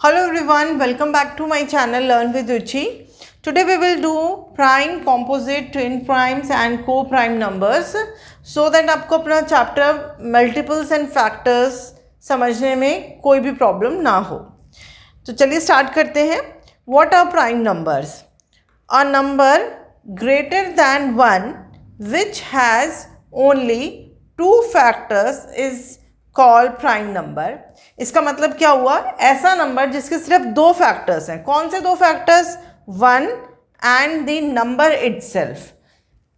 Hello everyone, welcome back to my channel Learn with Ruchi. Today we will do prime, composite, twin primes and co-prime numbers so that आपको अपना chapter multiples and factors समझने में कोई भी problem ना हो। तो चलिए स्टार्ट करते हैं। What are prime numbers? A number greater than 1 which has only 2 factors is call prime number. इसका मतलब क्या हुआ, ऐसा नंबर जिसके सिर्फ 2 फैक्टर्स हैं। कौन से 2 factors? 1 and the number itself.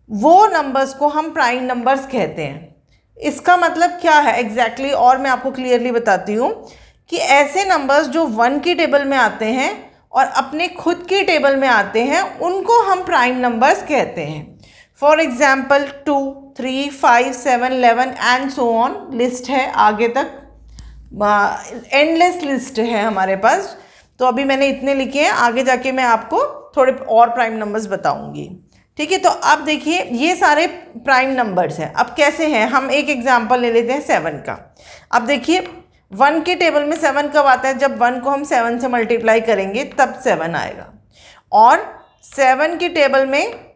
वो नंबर्स को हम प्राइम नंबर्स कहते हैं। इसका मतलब क्या है एग्जैक्टली और मैं आपको क्लियरली बताती हूँ कि ऐसे नंबर्स जो 1 की टेबल में आते हैं और अपने खुद की टेबल में आते हैं उनको हम प्राइम नंबर्स कहते हैं। For example 2, 3, 5, 7, 11 and so on list है, आगे तक एंडलेस लिस्ट है हमारे पास। तो अभी मैंने इतने लिखे हैं, आगे जाके मैं आपको थोड़े और प्राइम नंबर्स बताऊंगी। ठीक है, तो अब देखिए ये सारे प्राइम नंबर्स हैं। अब कैसे हैं, हम एक एग्जांपल ले लेते हैं 7 का। अब देखिए 1 की टेबल में 7 कब आता है? जब 1 को हम 7 से मल्टीप्लाई करेंगे तब 7 आएगा, और 7 की टेबल में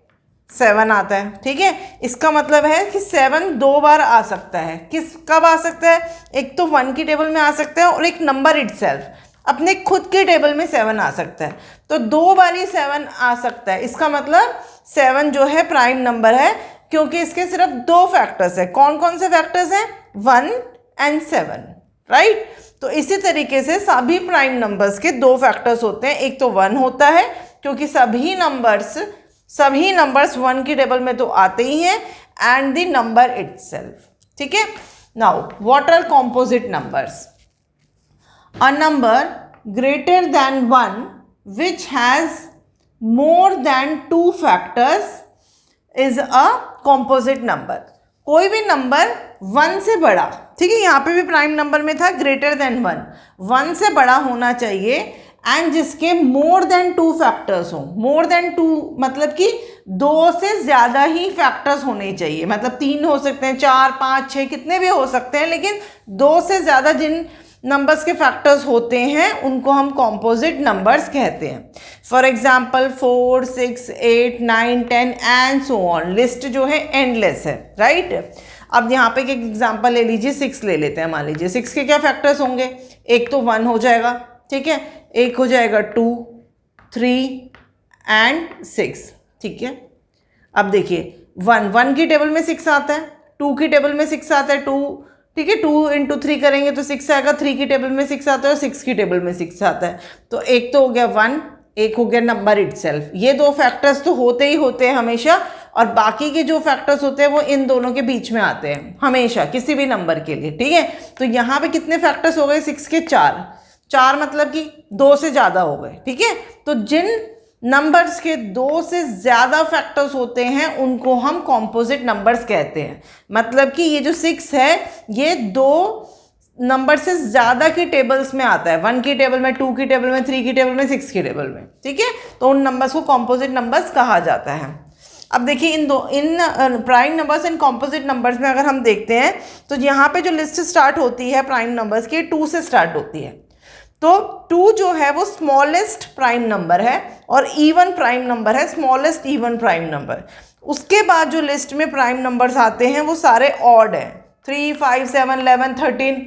7 आता है। ठीक है, इसका मतलब है कि 7 2 बार आ सकता है। कब आ सकता है? एक तो 1 की टेबल में आ सकता है और एक नंबर इटसेल्फ अपने खुद की टेबल में 7 आ सकता है। तो 2 बार ही 7 आ सकता है। इसका मतलब 7 जो है प्राइम नंबर है, क्योंकि इसके सिर्फ 2 फैक्टर्स है। कौन कौन से फैक्टर्स हैं? 1 एंड 7, राइट। तो इसी तरीके से सभी प्राइम नंबर्स के 2 फैक्टर्स होते हैं। एक तो 1 होता है, क्योंकि सभी नंबर्स 1 की टेबल में तो आते ही हैं, एंड द नंबर इटसेल्फ। ठीक है, now what are composite numbers? A number greater than 1 which has more than 2 factors is a composite number. कोई भी नंबर 1 से बड़ा, ठीक है, यहाँ पे भी प्राइम नंबर में था ग्रेटर देन 1 से बड़ा होना चाहिए, एंड जिसके मोर देन 2 फैक्टर्स हो। मोर देन 2 मतलब कि 2 से ज़्यादा ही फैक्टर्स होने चाहिए। मतलब 3 हो सकते हैं, 4, 5, 6 कितने भी हो सकते हैं, लेकिन 2 से ज़्यादा जिन नंबर्स के फैक्टर्स होते हैं उनको हम कॉम्पोजिट नंबर्स कहते हैं। For example 4, 6, 8, 9, 10 and so on. List जो है एंडलेस है, राइट। अब यहाँ पे एक एग्जाम्पल ले लीजिए, 6 ले लेते हैं। मान लीजिए 6 के क्या फैक्टर्स होंगे? एक तो 1 हो जाएगा, ठीक है, एक हो जाएगा 2, 3 एंड 6। ठीक है, अब देखिए 1 की टेबल में 6 आता है, 2 की टेबल में 6 आता है, 2, ठीक है, 2 × 3 करेंगे तो 6 आएगा, 3 की टेबल में 6 आता है और 6 की टेबल में 6 आता है। तो एक तो हो गया 1, एक हो गया नंबर इटसेल्फ। ये 2 फैक्टर्स तो होते ही होते हैं हमेशा, और बाकी के जो फैक्टर्स होते हैं वो इन दोनों के बीच में आते हैं हमेशा किसी भी नंबर के लिए। ठीक है, तो यहाँ पे कितने फैक्टर्स हो गए? 6 के 4 मतलब कि 2 से ज़्यादा हो गए। ठीक है, तो जिन नंबर्स के 2 से ज़्यादा फैक्टर्स होते हैं उनको हम कॉम्पोजिट नंबर्स कहते हैं। मतलब कि ये जो 6 है ये 2 नंबर से ज़्यादा की टेबल्स में आता है। 1 की टेबल में, 2 की टेबल में, 3 की टेबल में, 6 की टेबल में। ठीक है, तो उन नंबर्स को कॉम्पोजिट नंबर्स कहा जाता है। अब देखिए इन prime numbers and composite numbers में अगर हम देखते हैं तो यहाँ पे जो लिस्ट स्टार्ट होती है प्राइम नंबर्स की 2 से स्टार्ट होती है। तो 2 जो है वो स्मॉलेस्ट प्राइम नंबर है और इवन प्राइम नंबर है, स्मॉलेस्ट इवन प्राइम नंबर। उसके बाद जो लिस्ट में प्राइम नंबर्स आते हैं वो सारे ऑड हैं। 3, 5, 7, 11, 13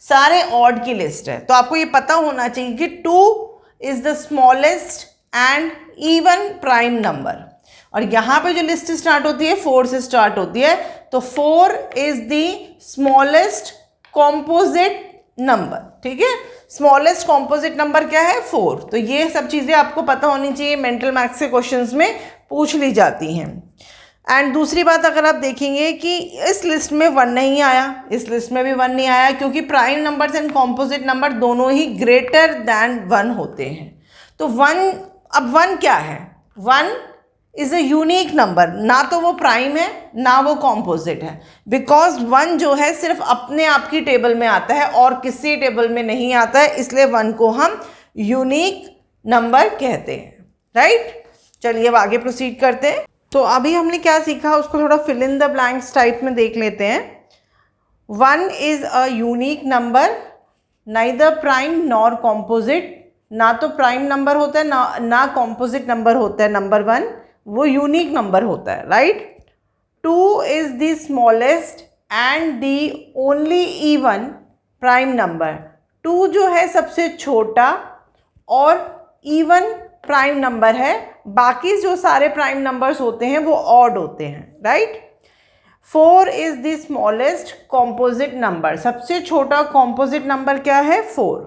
सारे ऑड की लिस्ट है। तो आपको ये पता होना चाहिए कि 2 is the smallest and even prime number. और यहाँ पे जो लिस्ट स्टार्ट होती है 4 से स्टार्ट होती है, तो 4 is the smallest composite number. ठीक है, स्मॉलेस्ट कॉम्पोजिट नंबर क्या है? 4। तो ये सब चीज़ें आपको पता होनी चाहिए, मेंटल मैथ्स के क्वेश्चंस में पूछ ली जाती हैं। एंड दूसरी बात, अगर आप देखेंगे कि इस लिस्ट में 1 नहीं आया, इस लिस्ट में भी 1 नहीं आया, क्योंकि prime numbers and composite number दोनों ही ग्रेटर दैन 1 होते हैं। तो 1, अब 1 क्या है? 1 इज़ अ यूनिक नंबर। ना तो वो प्राइम है ना वो कॉम्पोजिट है, बिकॉज 1 जो है सिर्फ अपने आप की टेबल में आता है और किसी टेबल में नहीं आता है, इसलिए 1 को हम यूनिक नंबर कहते हैं, राइट। चलिए अब आगे प्रोसीड करते हैं। तो अभी हमने क्या सीखा उसको थोड़ा fill in the blanks type में देख लेते हैं। 1 is a unique number neither prime nor composite, ना तो प्राइम नंबर होता है ना कॉम्पोजिट नंबर होता है। नंबर 1 वो यूनिक नंबर होता है, right. 2 is the smallest and the only even prime number. 2 जो है सबसे छोटा और इवन प्राइम नंबर है, बाकी जो सारे प्राइम नंबर्स होते हैं वो ऑड होते हैं, right. 4 is the smallest composite number, सबसे छोटा कॉम्पोजिट नंबर क्या है? 4।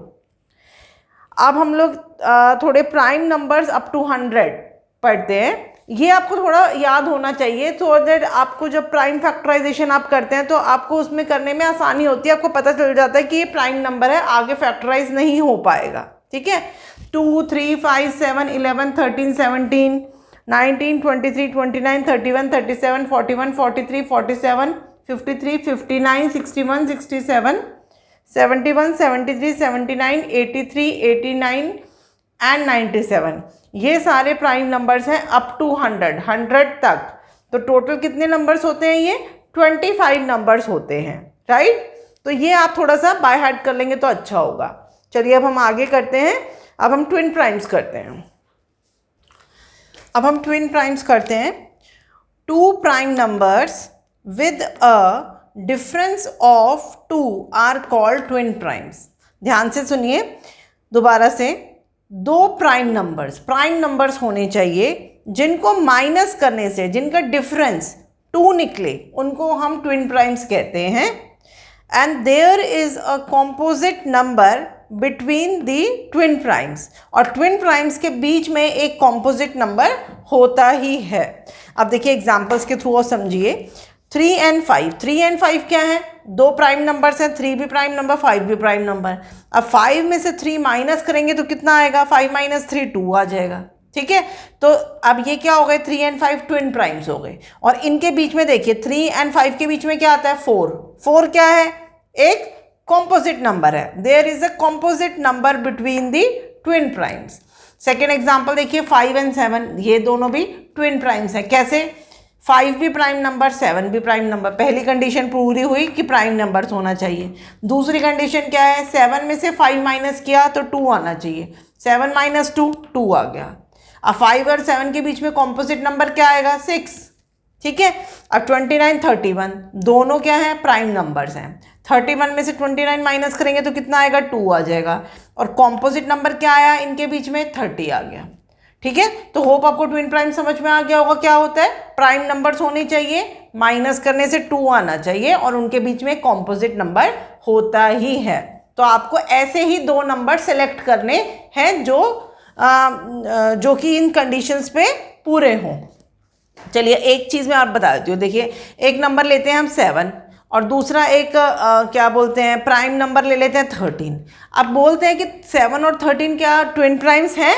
अब हम लोग थोड़े प्राइम नंबर्स अप टू 100 पढ़ते हैं। ये आपको थोड़ा याद होना चाहिए, तो दैट आपको जब प्राइम फैक्टराइजेशन आप करते हैं तो आपको उसमें करने में आसानी होती है, आपको पता चल जाता है कि ये प्राइम नंबर है, आगे फैक्टराइज नहीं हो पाएगा, ठीक है। 2, 3, 5, 7, 11, 13, 17, 19, 23, 29, 31, 37, 41, 43, 47, 53, 59, 61, 67, 71, 73, 79, 83, 89 एंड 97। ये सारे प्राइम नंबर्स हैं अप टू 100 तक। तो टोटल कितने नंबर्स होते हैं? ये 25 नंबर्स होते हैं, राइट। तो ये आप थोड़ा सा बाय हार्ट कर लेंगे तो अच्छा होगा। चलिए अब हम आगे करते हैं। अब हम ट्विन प्राइम्स करते हैं। Two prime numbers with a difference of 2 are called twin primes. ध्यान से सुनिए दोबारा से। 2 प्राइम नंबर्स होने चाहिए जिनको माइनस करने से जिनका डिफरेंस 2 निकले, उनको हम ट्विन प्राइम्स कहते हैं। And there is a composite number between the twin primes, और ट्विन प्राइम्स के बीच में एक कॉम्पोजिट नंबर होता ही है। अब देखिए एग्जाम्पल्स के थ्रू और समझिए। 3 and 5, 3 and 5 क्या है? 2 प्राइम नंबर्स हैं, 3 भी प्राइम नंबर, 5 भी प्राइम नंबर। अब 5 में से 3 माइनस करेंगे तो कितना आएगा? 5 - 3 2 आ जाएगा, ठीक है। तो अब ये क्या हो गए? 3 and 5 ट्विन प्राइम्स हो गए। और इनके बीच में देखिए 3 and 5 के बीच में क्या आता है? 4। 4 क्या है? एक कॉम्पोजिट नंबर है। There is a composite number between the twin primes. Second example देखिए 5 and 7, ये दोनों भी ट्विन प्राइम्स हैं। कैसे? 5 भी प्राइम नंबर, 7 भी प्राइम नंबर। पहली कंडीशन पूरी हुई कि प्राइम नंबर्स होना चाहिए। दूसरी कंडीशन क्या है? 7 में से 5 माइनस किया तो 2 आना चाहिए। 7 - 2 2 आ गया। अब 5 और 7 के बीच में कॉम्पोजिट नंबर क्या आएगा? 6, ठीक है। अब 29 31 दोनों क्या हैं? प्राइम नंबर्स हैं। 31 में से 29 माइनस करेंगे तो कितना आएगा? 2 आ जाएगा। और कॉम्पोजिट नंबर क्या आया इनके बीच में? 30 आ गया, ठीक है। तो होप आपको ट्विन प्राइम समझ में आ गया होगा क्या होता है। प्राइम नंबर्स होने चाहिए, माइनस करने से 2 आना चाहिए, और उनके बीच में कॉम्पोजिट नंबर होता ही है। तो आपको ऐसे ही 2 नंबर सेलेक्ट करने हैं जो कि इन कंडीशंस पे पूरे हों। चलिए एक चीज़ मैं आप बता देती हूँ। देखिए एक नंबर लेते हैं हम 7, और दूसरा एक क्या बोलते हैं प्राइम नंबर ले लेते हैं 13। अब बोलते हैं कि 7 और 13 क्या ट्विन प्राइम्स हैं?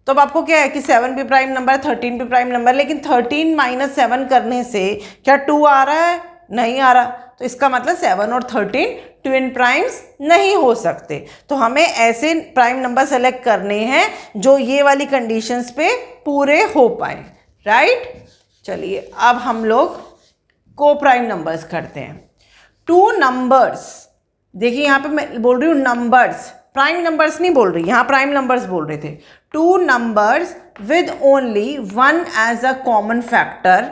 तो अब आपको क्या है कि 7 भी प्राइम नंबर है, 13 भी प्राइम नंबर, लेकिन 13 - 7 करने से क्या 2 आ रहा है? नहीं आ रहा। तो इसका मतलब 7 और 13 ट्विन प्राइम्स नहीं हो सकते। तो हमें ऐसे प्राइम नंबर सेलेक्ट करने हैं जो ये वाली कंडीशंस पे पूरे हो पाए, राइट। चलिए अब हम लोग को प्राइम नंबर्स करते हैं। 2 नंबर्स, देखिए यहाँ पे मैं बोल रही हूँ नंबर्स, प्राइम नंबर्स नहीं बोल रही, यहाँ प्राइम नंबर्स बोल रहे थे। 2 numbers with only 1 as a common factor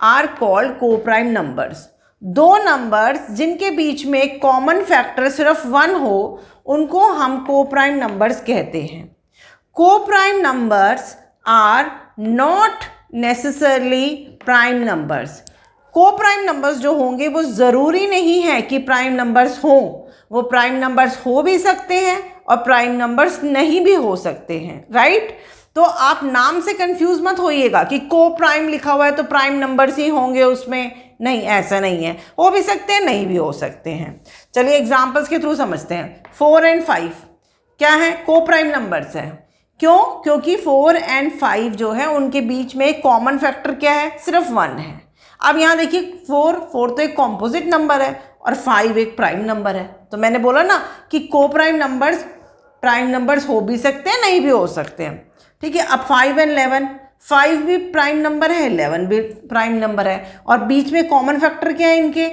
are called coprime numbers. 2 numbers जिनके बीच में एक कॉमन फैक्टर सिर्फ 1 हो, उनको हम को प्राइम नंबर्स कहते हैं। Coprime numbers are not necessarily prime numbers. Coprime numbers जो होंगे वो ज़रूरी नहीं है कि प्राइम नंबर्स हों, वो प्राइम नंबर्स हो भी सकते हैं और प्राइम नंबर्स नहीं भी हो सकते हैं, राइट। तो आप नाम से कंफ्यूज मत होइएगा कि को प्राइम लिखा हुआ है तो प्राइम नंबर्स ही होंगे उसमें, नहीं, ऐसा नहीं है। हो भी सकते हैं, नहीं भी हो सकते हैं। चलिए एग्जाम्पल्स के थ्रू समझते हैं। 4 and 5 क्या है? को प्राइम नंबर्स है। क्यों? क्योंकि 4 and 5 जो है उनके बीच में एक कॉमन फैक्टर क्या है? सिर्फ 1 है। अब यहाँ देखिए 4 तो एक कॉम्पोजिट नंबर है और 5 एक प्राइम नंबर है। तो मैंने बोला ना कि को प्राइम नंबर्स हो भी सकते हैं, नहीं भी हो सकते हैं, ठीक है। अब 5 and 11, 5 भी प्राइम नंबर है, 11 भी प्राइम नंबर है, और बीच में कॉमन फैक्टर क्या है इनके?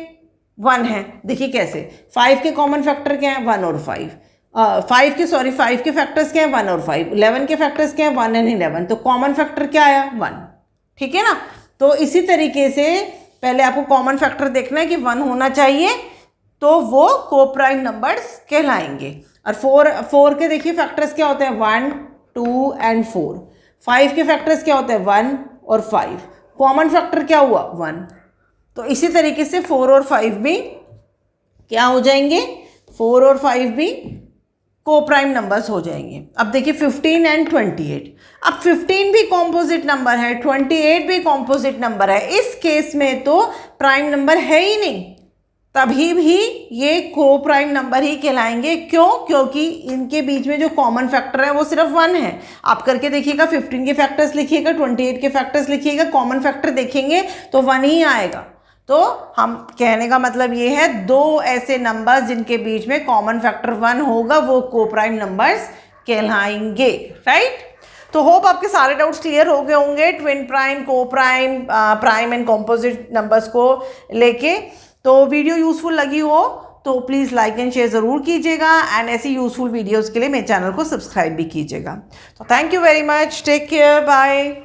1 है। देखिए कैसे, 5 के कॉमन फैक्टर क्या है? 1 और 5। 5 के फैक्टर्स क्या है 1 और 5, 11 के फैक्टर्स क्या है 1 एंड 11, तो कॉमन फैक्टर क्या आया 1, ठीक है ना। तो इसी तरीके से पहले आपको कॉमन फैक्टर देखना है कि 1 होना चाहिए, तो वो को प्राइम नंबर्स कहलाएंगे। और 4 के देखिए फैक्टर्स क्या होते हैं 1, 2 एंड 4। 5 के फैक्टर्स क्या होते हैं 1 और 5, कॉमन फैक्टर क्या हुआ 1। तो इसी तरीके से 4 और 5 भी क्या हो जाएंगे, 4 और 5 भी को प्राइम नंबर्स हो जाएंगे। अब देखिए 15 एंड 28, अब 15 भी कॉम्पोजिट नंबर है, 28 भी कॉम्पोजिट नंबर है, इस केस में तो प्राइम नंबर है ही नहीं, तभी भी ये को प्राइम नंबर ही कहलाएंगे। क्यों? क्योंकि इनके बीच में जो कॉमन फैक्टर है वो सिर्फ 1 है। आप करके देखिएगा, 15 के फैक्टर्स लिखिएगा, 28 के फैक्टर्स लिखिएगा, कॉमन फैक्टर देखेंगे तो 1 ही आएगा। तो हम कहने का मतलब ये है, दो ऐसे नंबर्स जिनके बीच में कॉमन फैक्टर 1 होगा वो को प्राइम नंबर्स कहलाएंगे, राइट। तो होप आपके सारे डाउट्स क्लियर हो गए होंगे ट्विन प्राइम, को prime, prime and composite numbers को लेके। तो वीडियो यूजफुल लगी हो तो प्लीज़ लाइक एंड शेयर ज़रूर कीजिएगा, एंड ऐसी यूजफुल वीडियोज़ के लिए मेरे चैनल को सब्सक्राइब भी कीजिएगा। तो thank you very much, take care, bye.